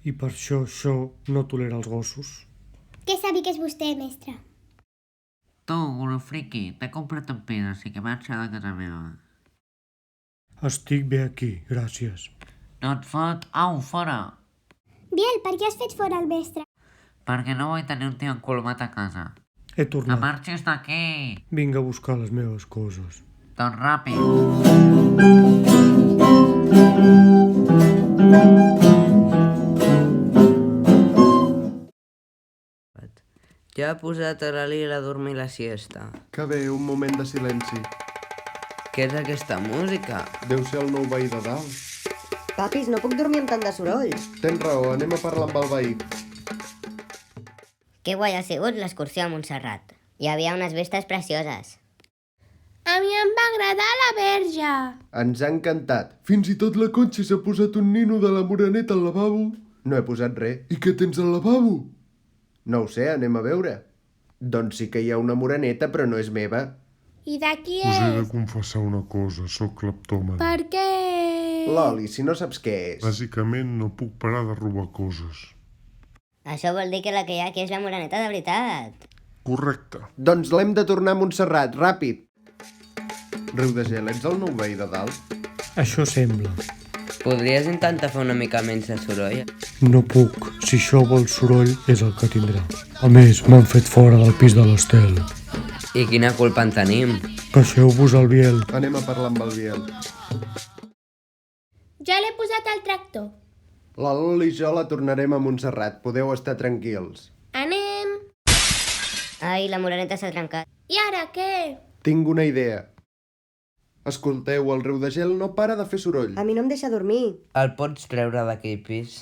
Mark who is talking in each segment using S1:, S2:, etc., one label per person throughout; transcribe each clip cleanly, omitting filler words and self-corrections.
S1: I per això no tolera els gossos.
S2: Què sabi que és vostè, mestre?
S3: Tu, guru friki, t'he comprat en penes i que marxa de casa meva.
S1: Estic bé aquí, gràcies.
S3: No et fot? Au, fora!
S2: Biel, per què has fet fora el mestre?
S3: Perquè no vull tenir un tio encolmat a casa.
S1: He
S3: Que
S1: tornat.
S3: marxis d'aquí!
S1: Vinc a buscar les meves coses.
S3: Doncs ràpid!
S4: Ja ha posat a la Lila a dormir la siesta.
S5: Que bé, un moment de silenci.
S4: Què és aquesta música?
S5: Deu ser el nou veí de dalt.
S6: Papis, no puc dormir amb tant de soroll.
S5: Tens raó, anem a parlar amb el veí.
S7: Que guai ha sigut l'excursió a Montserrat. Hi havia unes vistes precioses.
S2: A mi em va agradar la verge.
S5: Ens ha encantat. Fins i tot la Conxa s'ha posat un nino de la Moreneta al lavabo. No he posat res. I què tens al lavabo? No ho sé, anem a veure. Doncs sí que hi ha una moreneta, però no és meva.
S2: I de qui
S8: Us he de
S2: és?
S8: confessar una cosa, sóc cleptòman.
S2: Per què?
S5: Loli, si no saps què és.
S8: Bàsicament no puc parar de robar coses.
S7: Això vol dir que la que hi ha aquí és la moreneta de veritat.
S8: Correcte.
S5: Doncs l'hem de tornar a Montserrat, ràpid. Riu de Gel, ets el nou veí de dalt?
S1: Això sembla.
S4: Podries intentar fer una mica menys de soroll?
S1: No puc. Si això vol soroll, és el que tindrà. A més, m'han fet fora del pis de l'Estel.
S4: I quina culpa en tenim?
S1: Passeu-vos al Biel.
S5: Anem a parlar amb el Biel.
S2: Ja l'he posat al tractor.
S5: La Loli i jo la tornarem a Montserrat, podeu estar tranquils.
S2: Anem.
S7: Ai, la moreneta s'ha trencat.
S2: I ara què?
S5: Tinc una idea. Escolteu, el Riu de Gel no para de fer soroll.
S6: A mi no em deixa dormir.
S4: El pots treure d'aquell pis?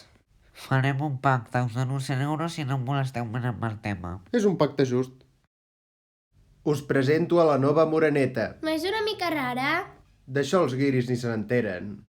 S3: Farem un pacte, us dono 100 euros si no em molesteu més amb el tema.
S5: És un pacte just. Us presento a la nova moreneta.
S2: No és una mica rara?
S5: D'això els guiris ni se n'enteren.